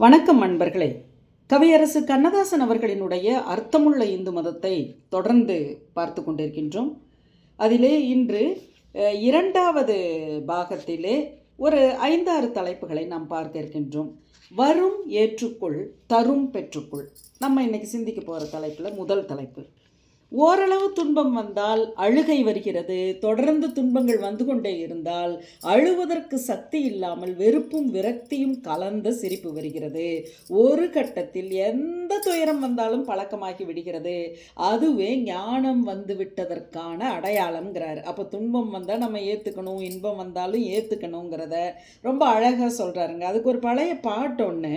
வணக்கம் நண்பர்களே. கவியரசு கண்ணதாசன் அவர்களினுடைய அர்த்தமுள்ள இந்து மதத்தை தொடர்ந்து பார்த்து கொண்டிருக்கின்றோம். அதிலே இன்று இரண்டாவது பாகத்திலே ஒரு 5-6 தலைப்புகளை நாம் பார்க்க இருக்கின்றோம். வரும் ஏற்றுக்குள், தரும் பெற்றுக்குள். நம்ம இன்னைக்கு சிந்திக்க போகிற தலைப்பில் முதல் தலைப்பு, ஓரளவு துன்பம் வந்தால் அழுகை வருகிறது. தொடர்ந்து துன்பங்கள் வந்து கொண்டே இருந்தால் அழுவதற்கு சக்தி இல்லாமல் வெறுப்பும் விரக்தியும் கலந்த சிரிப்பு வருகிறது. ஒரு கட்டத்தில் எந்த துயரம் வந்தாலும் பழக்கமாக்கி விடுகிறது. அதுவே ஞானம் வந்து விட்டதற்கான அடையாளம்ங்கிறார். அப்போ துன்பம் வந்தால் நம்ம ஏற்றுக்கணும், இன்பம் வந்தாலும் ஏற்றுக்கணுங்கிறத ரொம்ப அழகாக சொல்கிறாருங்க. அதுக்கு ஒரு பழைய பாட்டு ஒன்று.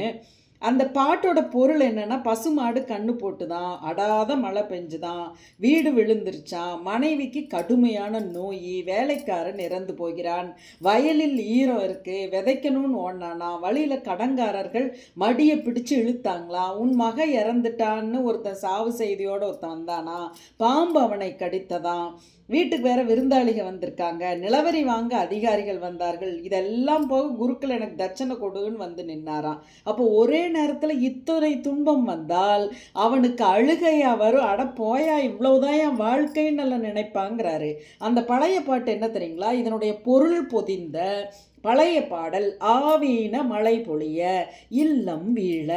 அந்த பாட்டோட பொருள் என்னன்னா, பசுமாடு கண்ணு போட்டுதான், அடாத மழை பெஞ்சுதான், வீடு விழுந்துருச்சான், மனைவிக்கு கடுமையான நோய், வேலைக்காரன் இறந்து போகிறான், வயலில் ஈரம் இருக்கு, விதைக்கணும்னு ஓடினானா, வழியில் கடங்காரர்கள் மடியை பிடிச்சு இழுத்தாங்களாம், உன் மக இறந்துட்டான்னு ஒருத்தன் சாவு செய்தியோடு ஒருத்தன் வந்தானா, பாம்பு அவனை கடித்ததான், வீட்டுக்கு வேற விருந்தாளிகள் வந்திருக்காங்க, நிலவரி வாங்க அதிகாரிகள் வந்தார்கள், இதெல்லாம் போக குருக்கள் எனக்கு தட்சணை கொடுன்னு வந்து நின்னாராம். அப்போ ஒரே நேரத்தில் இத்தனை துன்பம் வந்தால் அவனுக்கு அழுகையா வரும். அட போயா, இவ்வளவுதான் என் வாழ்க்கைன்னு நல்லா நினைப்பாங்கிறாரு. அந்த பழைய பாட்டு என்ன தெரியுங்களா? இதனுடைய பொருள் பொதிந்த பழைய பாடல், ஆவீன மழை பொழிய இல்லம் வீழ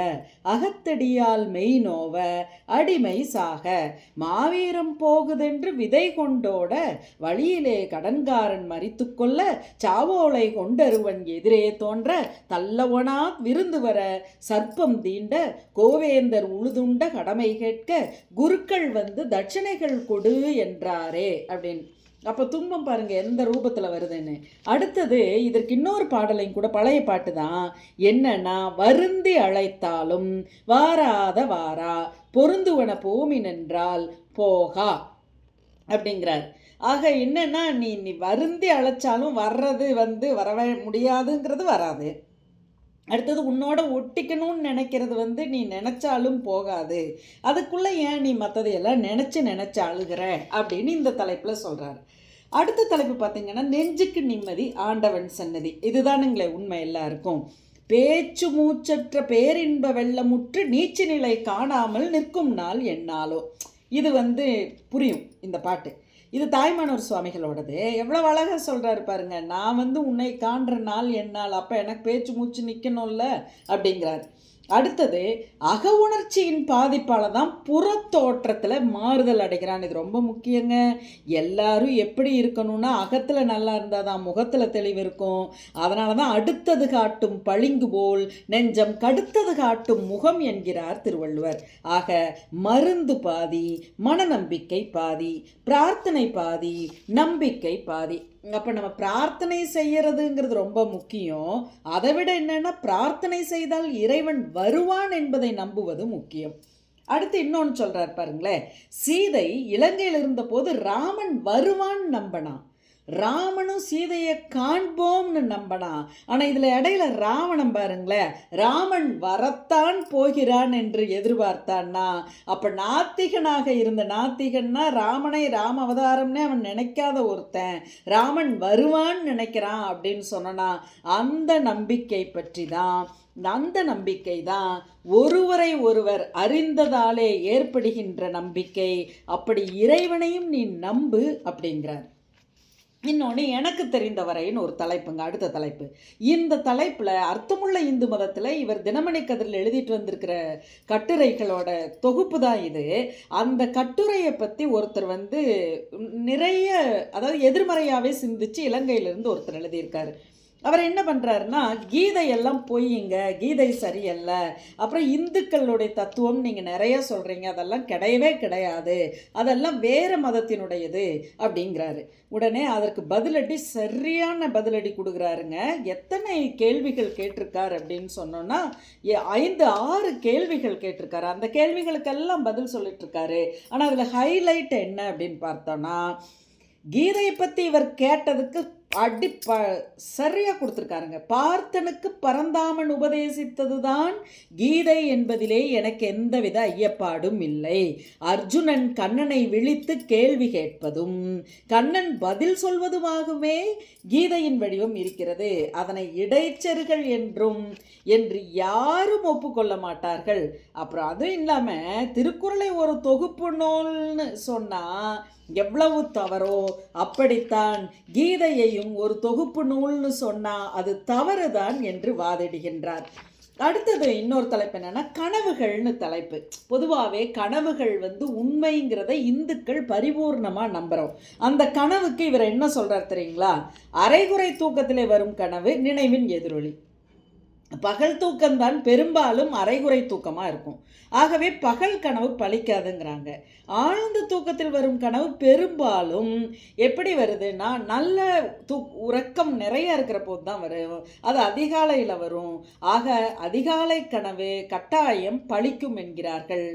அகத்தடியால் மெய் நோவ அடிமை சாக மாவீரம் போகுதென்று விதை கொண்டோட வழியிலே கடன்காரன் மறித்து கொள்ள சாவோலை கொண்டருவன் எதிரே தோன்ற தல்லவனா விருந்து வர சர்ப்பம் தீண்ட கோவேந்தர் உழுதுண்ட கடமை கேட்க குருக்கள் வந்து தட்சணைகள் கொடு என்றாரே அப்படின்னு. அப்போ துன்பம் பாருங்க எந்த ரூபத்தில் வருதுன்னு. அடுத்தது இதற்கு இன்னொரு பாடலையும் கூட, பழைய பாட்டு தான். என்னன்னா, வருந்தி அழைத்தாலும் வாராத வாரா பொருந்துவன போமின் என்றால் போகா அப்படிங்கிறார். ஆக என்னன்னா, நீ வருந்தி அழைச்சாலும் வர்றது வரவே முடியாதுங்கிறது வராது. அடுத்தது உன்னோட ஒட்டிக்கணும்னு நினைக்கிறது நீ நினச்சாலும் போகாது. அதுக்குள்ளே ஏன் நீ மற்றதையெல்லாம் நினச்சி அழுகிற அப்படின்னு இந்த தலைப்பில் சொல்கிறார். அடுத்த தலைப்பு பார்த்திங்கன்னா, நெஞ்சுக்கு நிம்மதி ஆண்டவன் சன்னதி. இதுதானுங்களே உண்மை எல்லாருக்கும். பேச்சு மூச்சற்ற பேரின்ப வெள்ளமுற்று நீச்சு நிலை காணாமல் நிற்கும் நாள் என்னாலோ. இது புரியும் இந்த பாட்டு. இது தாய்மானவர் சுவாமிகளோடது. எவ்வளோ அழகாக சொல்கிறாரு பாருங்க. நான் உன்னை காண்ற நாள் என்னால், அப்போ எனக்கு பேச்சு மூச்சு நிற்கணும்ல அப்படிங்கிறார். அடுத்தது, அக உணர்ச்சியின் பாதிப்பால் தான் புறத்தோற்றத்தில் மாறுதல் அடைகிறான். இது ரொம்ப முக்கியங்க. எல்லாரும் எப்படி இருக்கணும்னா, அகத்தில் நல்லா இருந்தால் தான் முகத்தில் தெளிவு இருக்கும். அதனால தான் அடுத்தது காட்டும் பளிங்கு போல் நெஞ்சம் கடுத்தது காட்டும் முகம் என்கிறார் திருவள்ளுவர். ஆக மருந்து பாதி, மனநம்பிக்கை பாதி, பிரார்த்தனை பாதி, நம்பிக்கை பாதி. அப்போ நம்ம பிரார்த்தனை செய்யறதுங்கிறது ரொம்ப முக்கியம். அதை விட என்னன்னா, பிரார்த்தனை செய்தால் இறைவன் வருவான் என்பதை நம்புவது முக்கியம். அடுத்து இன்னொன்று சொல்றார் பாருங்களேன். சீதை இலங்கையில் இருந்த போது ராமன் வருவான் நம்பனா, ராமனும் சீதையை காண்போம்னு நம்பனா. ஆனால் இதில் இடையில ராவணன் பாருங்களேன், ராமன் வரத்தான் போகிறான் என்று எதிர்பார்த்தான்னா, அப்போ நாத்திகனாக இருந்த, நாத்திகன்னா ராமனை ராம அவதாரம்னே அவன் நினைக்காத ஒருத்தன் ராமன் வருவான்னு நினைக்கிறான் அப்படின்னு சொன்னா, அந்த நம்பிக்கை பற்றி தான், அந்த நம்பிக்கை தான் ஒருவரை ஒருவர் அறிந்ததாலே ஏற்படுகின்ற நம்பிக்கை. அப்படி இறைவனையும் நீ நம்பு அப்படிங்கிறார். இன்னொன்று, எனக்கு தெரிந்தவரைன்னு ஒரு தலைப்புங்க. அடுத்த தலைப்பு. இந்த தலைப்பில் அர்த்தமுள்ள இந்து மதத்தில் இவர் தினமணி கதிரில் எழுதிட்டு வந்திருக்கிற கட்டுரைகளோட தொகுப்பு தான் இது. அந்த கட்டுரையை பற்றி ஒருத்தர் நிறைய, அதாவது எதிர்மறையாகவே சிந்திச்சு இலங்கையிலிருந்து ஒருத்தர் எழுதியிருக்காரு. அவர் என்ன பண்ணுறாருன்னா, கீதையெல்லாம் பொய்யுங்க, கீதை சரியல்ல, அப்புறம் இந்துக்களுடைய தத்துவம் நீங்கள் நிறைய சொல்கிறீங்க, அதெல்லாம் கிடையவே கிடையாது, அதெல்லாம் வேறு மதத்தினுடையது அப்படிங்கிறாரு. உடனே அதற்கு பதிலடி, சரியான பதிலடி கொடுக்குறாருங்க. எத்தனை கேள்விகள் கேட்டிருக்கார் அப்படின்னு சொன்னோன்னா, 5-6 கேள்விகள் கேட்டிருக்காரு. அந்த கேள்விகளுக்கெல்லாம் பதில் சொல்லிட்டுருக்காரு. ஆனால் அதில் ஹைலைட் என்ன அப்படின்னு பார்த்தோன்னா, கீதையை பற்றி இவர் கேட்டதுக்கு சரியாக கொடுத்துருக்காருங்க. பார்த்தனுக்கு பரந்தாமன் உபதேசித்தது தான் கீதை என்பதிலே எனக்கு எந்தவித ஐயப்பாடும் இல்லை. அர்ஜுனன் கண்ணனை விழித்து கேள்வி கேட்பதும் கண்ணன் பதில் சொல்வதுமாகவே கீதையின் வடிவம் இருக்கிறது. அதனை இடைச்செருகள் என்று யாரும் ஒப்புக்கொள்ள மாட்டார்கள். அப்புறம் அதுவும் இல்லாமல் திருக்குறளை ஒரு தொகுப்பு நூல்னு சொன்னால் எவ்வளவு தவறோ அப்படித்தான் கீதையையும் ஒரு தொகுப்பு நூல்னு சொன்னால் அது தவறுதான் என்று வாதிடுகின்றார். அடுத்தது இன்னொரு தலைப்பு என்னன்னா கனவுகள்னு தலைப்பு. பொதுவாகவே கனவுகள் உண்மைங்கிறத இந்துக்கள் பரிபூர்ணமாக நம்புகிறோம். அந்த கனவுக்கு இவர் என்ன சொல்கிறார் தெரியுங்களா? அரைகுறை தூக்கத்திலே வரும் கனவு நினைவின் எதிரொலி. பகல் தூக்கம்தான் பெரும்பாலும் அரைகுறை தூக்கமாக இருக்கும். ஆகவே பகல் கனவு பலிக்காதுங்கிறாங்க. ஆழ்ந்த தூக்கத்தில் வரும் கனவு பெரும்பாலும் எப்படி வருதுன்னா நல்ல உறக்கம் நிறைய இருக்கிற போது தான் வரும். அது அதிகாலையில் வரும். ஆக அதிகாலை கனவு கட்டாயம் பலிக்கும் என்கிறார்கள்.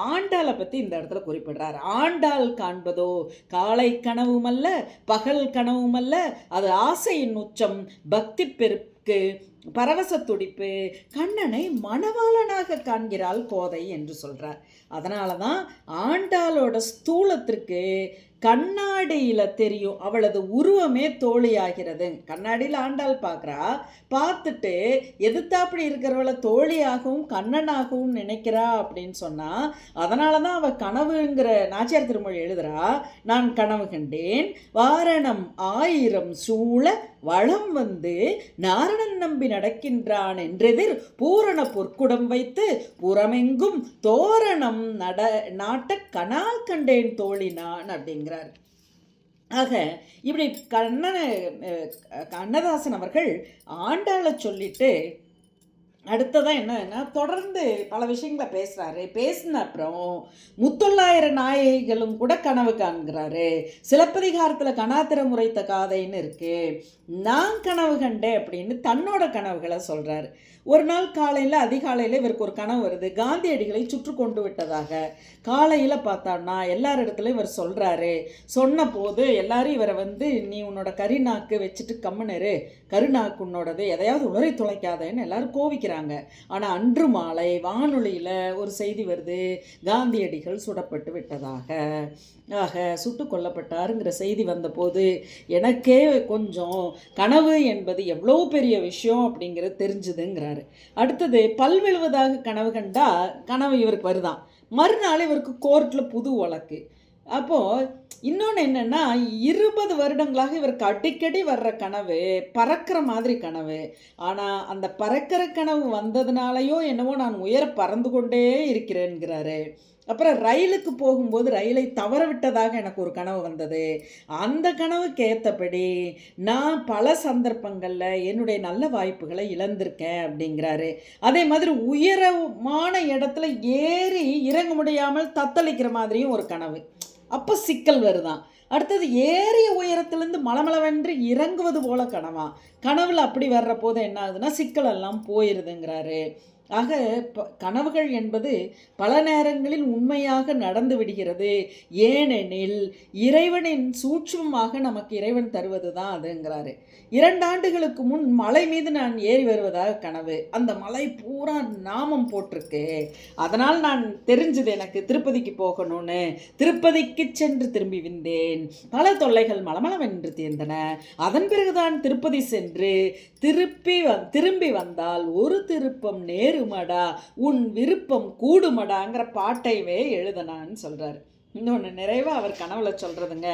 ஆண்டாளை பற்றி இந்த இடத்துல குறிப்பிடுறார். ஆண்டாள் காண்பதோ காலை கனவுமல்ல பகல் கனவுமல்ல, அது ஆசையின் உச்சம், பக்தி பெருக்கு, பரவச துடிப்பு, கண்ணனை மணவாளனாக காண்கிறாள் கோதை என்று சொல்கிறார். அதனால தான் ஆண்டாளோட ஸ்தூலத்திற்கு கண்ணாடியில் தெரியும் அவளது உருவமே தோழியாகிறது. கண்ணாடியில் ஆண்டாள் பார்க்குறா, பார்த்துட்டு எதிர்த்தாப்படி இருக்கிறவளை தோழியாகவும் கண்ணனாகவும் நினைக்கிறா அப்படின்னு சொன்னால், அதனால தான் அவள் கனவுங்கிற நாச்சியார் திருமொழி எழுதுகிறா. நான் கனவு கண்டேன் வாரணம் 1000 சூழ வளம் நாரணன் நம்பி நடக்கின்றான் என்றெதிர் பூரண பொற்குடம் வைத்து புறமெங்கும் தோரணம் நாட்ட கனா கண்டேன் தோழினான் அப்படிங்கிறார். ஆக இப்படி கண்ணதாசன் அவர்கள் ஆண்டாளை சொல்லிட்டு அடுத்ததான் என்னன்னா தொடர்ந்து பல விஷயங்களை பேசுகிறாரு. பேசின அப்புறம் முத்தொள்ளாயிர நாயகிகளும் கூட கனவு காண்கிறாரு. சிலப்பதிகாரத்தில் கணாத்திர முறைத்த காதைன்னு இருக்குது. நான் கனவு கண்டேன் அப்படின்னு தன்னோட கனவுகளை சொல்கிறாரு. ஒரு நாள் காலையில் அதிகாலையில் இவருக்கு ஒரு கனவு வருது. காந்தியடிகளை சுற்று கொண்டு விட்டதாக. காலையில் பார்த்தான்னா எல்லார் இடத்துலையும் இவர் சொல்கிறாரு. சொன்ன போது எல்லாரும் இவரை நீ உன்னோட கரிநாக்கு வச்சுட்டு கம்முனரு, கருநாக்கு உன்னோடது, எதையாவது உளறி துளைக்காதேன்னு எல்லாரும் கோவிக்கிறாங்க. ஆனால் அன்று மாலை வானொலியில் ஒரு செய்தி வருது, காந்தியடிகள் சுடப்பட்டு விட்டதாக. ஆக சுட்டு கொல்லப்பட்டாருங்கிற செய்தி வந்தபோது எனக்கே கொஞ்சம் கனவு என்பது எவ்வளோ பெரிய விஷயம் அப்படிங்கிறது தெரிஞ்சுதுங்கிறாரு. அடுத்தது பல்வெழுவதாக கனவு கண்டா கனவு இவருக்கு வருதான். மறுநாள் இவருக்கு கோர்ட்டில் புது வழக்கு. அப்போது இன்னொன்று என்னென்னா 20 வருடங்களாக இவருக்கு அடிக்கடி வர்ற கனவு பறக்கிற மாதிரி கனவு. ஆனால் அந்த பறக்கிற கனவு வந்ததுனாலையோ என்னவோ நான் உயர பறந்து கொண்டே இருக்கிறேன்கிறாரு. அப்புறம் ரயிலுக்கு போகும்போது ரயிலை தவற விட்டதாக எனக்கு ஒரு கனவு வந்தது. அந்த கனவுக்கு ஏற்றபடி நான் பல சந்தர்ப்பங்களில் என்னுடைய நல்ல வாய்ப்புகளை இழந்திருக்கேன் அப்படிங்கிறாரு. அதே மாதிரி உயரமான இடத்துல ஏறி இறங்க முடியாமல் தத்தளிக்கிற மாதிரியும் ஒரு கனவு. அப்போ சிக்கல் வருதான். அடுத்தது ஏறிய உயரத்துலேருந்து மலமளவென்று இறங்குவது போல கனவா. கனவுல அப்படி வர்ற போது என்ன ஆகுதுன்னா சிக்கலெல்லாம் போயிடுதுங்கிறாரு. ஆக கனவுகள் என்பது பல நேரங்களில் உண்மையாக நடந்து விடுகிறது. ஏனெனில் இறைவனின் சூட்சமமாக நமக்கு இறைவன் தருவது தான் அதுங்கிறாரு. 2 ஆண்டுகளுக்கு முன் மலை மீது நான் ஏறி வருவதாக கனவு. அந்த மலை பூரா நாமம் போட்டிருக்கு. அதனால் நான் தெரிஞ்சது எனக்கு திருப்பதிக்கு போகணும்னு. திருப்பதிக்கு சென்று திரும்பி வந்தேன். பல தொல்லைகள் மலமளவென்று தீர்ந்தன. அதன் பிறகுதான் திருப்பதி சென்று திரும்பி வந்தால் ஒரு திருப்பம் நேருமடா உன் விருப்பம் கூடுமடாங்கிற பாட்டைவே எழுதனான்னு சொல்கிறார். இன்னொன்று நிறைவாக அவர் கனவுல சொல்கிறதுங்க,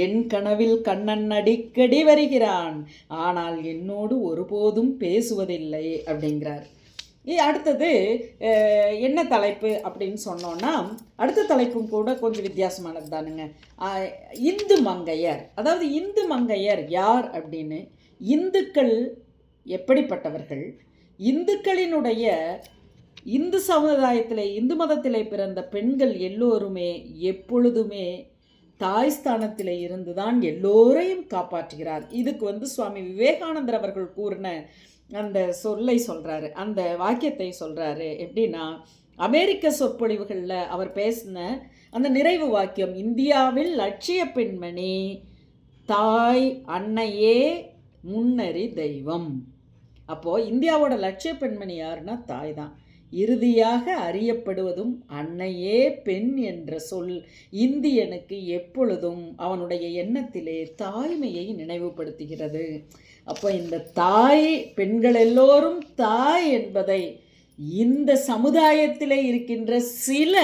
என் கனவில் கண்ணன் அடிக்கடி வருகிறான், ஆனால் என்னோடு ஒருபோதும் பேசுவதில்லை அப்படிங்கிறார். அடுத்தது என்ன தலைப்பு அப்படின்னு சொன்னோன்னா, அடுத்த தலைப்பும் கூட கொஞ்சம் வித்தியாசமானது தானுங்க. இந்து மங்கையர். அதாவது இந்து மங்கையர் யார் அப்படின்னு, இந்துக்கள் எப்படிப்பட்டவர்கள், இந்துக்களினுடைய இந்து சமுதாயத்திலே இந்து மதத்திலே பிறந்த பெண்கள் எல்லோருமே எப்பொழுதுமே தாய்ஸ்தானத்தில் இருந்து தான் எல்லோரையும் காப்பாற்றுகிறார். இதுக்கு சுவாமி விவேகானந்தர் அவர்கள் கூறின அந்த சொல்லை சொல்கிறாரு, அந்த வாக்கியத்தை சொல்கிறாரு. எப்படின்னா, அமெரிக்க சொற்பொழிவுகளில் அவர் பேசின அந்த நிறைவு வாக்கியம், இந்தியாவில் லட்சிய பெண்மணி தாய் அன்னையே முன்னறி தெய்வம். அப்போது இந்தியாவோட லட்சிய பெண்மணி யாருன்னா தாய் தான். இறுதியாக அறியப்படுவதும் அன்னையே பெண் என்ற சொல் இந்தியனுக்கு எப்பொழுதும் அவனுடைய எண்ணத்திலே தாய்மையை நினைவுபடுத்துகிறது. அப்போ இந்த தாய், பெண்கள் எல்லோரும் தாய் என்பதை இந்த சமுதாயத்திலே இருக்கின்ற சில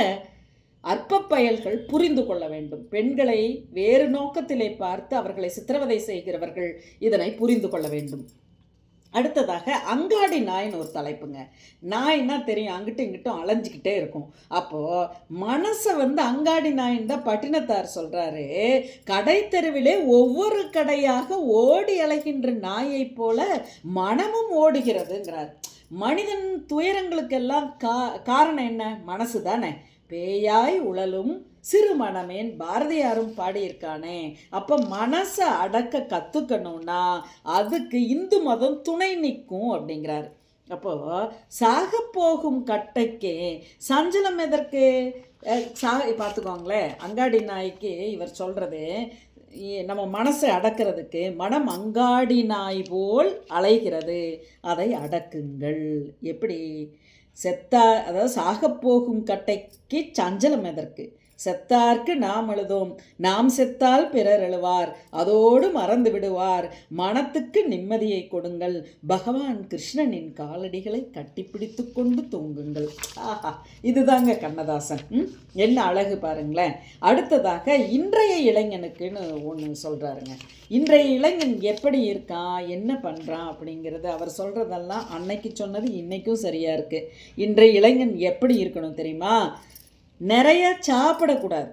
அற்ப பயல்கள் புரிந்து கொள்ள வேண்டும். பெண்களை வேறு நோக்கத்திலே பார்த்து அவர்களை சித்திரவதை செய்கிறவர்கள் இதனை புரிந்து கொள்ள வேண்டும். அடுத்ததாக அங்காடி நாயின்னு ஒரு தலைப்புங்க. நாய்னா தெரியும், அங்கிட்டும் இங்கிட்டும் அலைஞ்சிக்கிட்டே இருக்கும். அப்போது மனசை அங்காடி நாயின்னு தான் பட்டினத்தார் சொல்கிறாரு. கடை தெருவிலே ஒவ்வொரு கடையாக ஓடி அலைகின்ற நாயை போல மனமும் ஓடுகிறதுங்கிறார். மனிதன் துயரங்களுக்கெல்லாம் காரணம் என்ன? மனசு தானே. பேயாய் உழலும் சிறு மனமேன் பாரதியாரும் பாடியிருக்கானே. அப்போ மனசை அடக்க கற்றுக்கணும்னா அதுக்கு இந்து மதம் துணை நிற்கும் அப்படிங்கிறார். அப்போது சாக போகும் கட்டைக்கு சஞ்சலம் எதற்கு? பார்த்துக்கோங்களேன், அங்காடி நாய்க்கு இவர் சொல்கிறது நம்ம மனசை அடக்கிறதுக்கு. மனம் அங்காடி நாய் போல் அலைகிறது, அதை அடக்குங்கள். எப்படி? அதாவது சாகப்போகும் கட்டைக்கு சஞ்சலம் எதற்கு? செத்தார்க்கு நாம் அழுதோம், நாம் செத்தால் பிறர் எழுவார், அதோடு மறந்து விடுவார். மனத்துக்கு நிம்மதியை கொடுங்கள், பகவான் கிருஷ்ணனின் காலடிகளை கட்டிப்பிடித்து கொண்டு தூங்குங்கள். ஆஹா, இதுதாங்க கண்ணதாசன். என்ன அழகு பாருங்களேன். அடுத்ததாக இன்றைய இளைஞனுக்குன்னு ஒன்று சொல்கிறாருங்க. இன்றைய இளைஞன் எப்படி இருக்கான், என்ன பண்ணுறான் அப்படிங்கிறது அவர் சொல்கிறதெல்லாம் அன்னைக்கு சொன்னது இன்றைக்கும் சரியாக இருக்குது. இன்றைய இளைஞன் எப்படி இருக்கணும் தெரியுமா? நிறைய சாப்பிடக்கூடாது,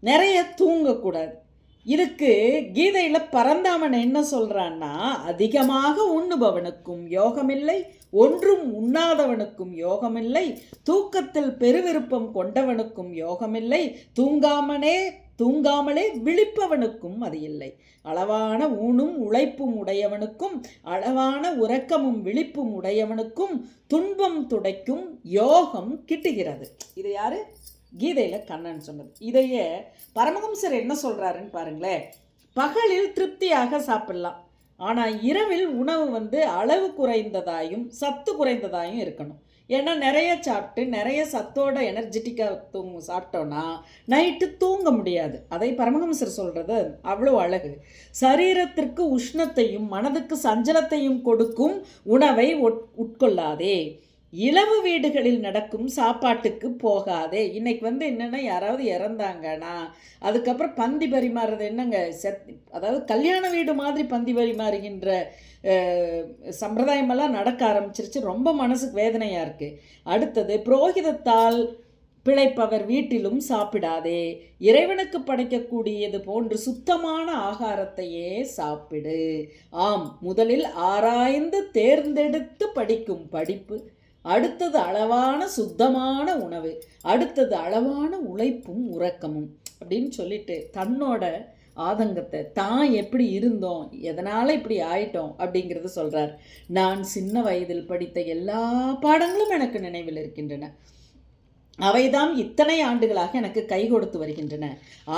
நிறைய தூங்கக்கூடாது. இதுக்கு கீதையில் பரந்தாமன் என்ன சொல்கிறான்னா, அதிகமாக உண்ணுபவனுக்கும் யோகமில்லை, ஒன்றும் உண்ணாதவனுக்கும் யோகமில்லை, தூக்கத்தில் பெருவிருப்பம் கொண்டவனுக்கும் யோகமில்லை, தூங்காமலே விழிப்பவனுக்கும் அது இல்லை. அளவான ஊனும் உழைப்பும் உடையவனுக்கும் அளவான உறக்கமும் விழிப்பும் உடையவனுக்கும் துன்பம் துடைக்கும் யோகம் கிட்டுகிறது. இது யாரு? கீதையில் கண்ணன் சொன்னது. இதையே பரமஹம்சர் என்ன சொல்கிறாருன்னு பாருங்களேன். பகலில் திருப்தியாக சாப்பிடலாம், ஆனால் இரவில் உணவு அளவு குறைந்ததாயும் சத்து குறைந்ததாயும் இருக்கணும். ஏன்னா நிறைய சாப்பிட்டு நிறைய சத்தோட எனர்ஜெட்டிக்காக சாப்பிட்டோன்னா நைட்டு தூங்க முடியாது. அதை பரமஹம்சர் சொல்கிறது அவ்வளோ அழகு. சரீரத்திற்கு உஷ்ணத்தையும் மனதுக்கு சஞ்சலத்தையும் கொடுக்கும் உணவை உட்கொள்ளாதே, இளவு வீடுகளில் நடக்கும் சாப்பாட்டுக்கு போகாதே. இன்னைக்கு என்னென்னா யாராவது இறந்தாங்கன்னா அதுக்கப்புறம் பந்தி பரிமாறுறது என்னங்க, அதாவது கல்யாண வீடு மாதிரி பந்தி பரிமாறுகின்ற சம்பிரதாயமெல்லாம் நடக்க ஆரம்பிச்சிருச்சு. ரொம்ப மனசுக்கு வேதனையாக இருக்குது. அடுத்தது, புரோகிதத்தால் பிழைப்பவர் வீட்டிலும் சாப்பிடாதே, இறைவனுக்கு படைக்கக்கூடியது போன்று சுத்தமான ஆகாரத்தையே சாப்பிடு. ஆம், முதலில் ஆராய்ந்து தேர்ந்தெடுத்து படிக்கும் படிப்பு, அடுத்தது அளவான சுத்தமான உணவு, அடுத்தது அளவான உழைப்பும் உறக்கமும் அப்படின்னு சொல்லிட்டு தன்னோட ஆதங்கத்தை தான் எப்படி இருந்தோம், எதனால் இப்படி ஆயிட்டோம் அப்படிங்கிறது சொல்கிறார். நான் சின்ன வயதில் படித்த எல்லா பாடங்களும் எனக்கு நினைவில் இருக்கின்றன. அவைதான் இத்தனை ஆண்டுகளாக எனக்கு கை கொடுத்து வருகின்றன.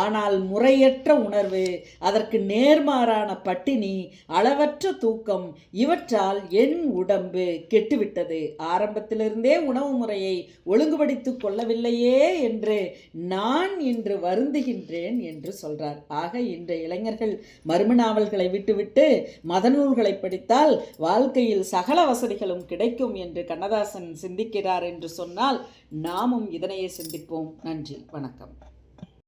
ஆனால் முறையற்ற உணர்வு, அதற்கு நேர்மாறான பட்டினி, அளவற்ற தூக்கம், இவற்றால் என் உடம்பு கெட்டுவிட்டது. ஆரம்பத்திலிருந்தே உணவு முறையை ஒழுங்குபடுத்தி கொள்ளவில்லையே என்று நான் இன்று வருந்துகின்றேன் என்று சொல்றார். ஆக இன்றைய இளைஞர்கள் மர்ம நாவல்களை விட்டுவிட்டு மத நூல்களை படித்தால் வாழ்க்கையில் சகல வசதிகளும் கிடைக்கும் என்று கண்ணதாசன் சிந்திக்கிறார் என்று சொன்னால் நாமும் இதனையே சிந்திப்போம். நன்றி, வணக்கம்.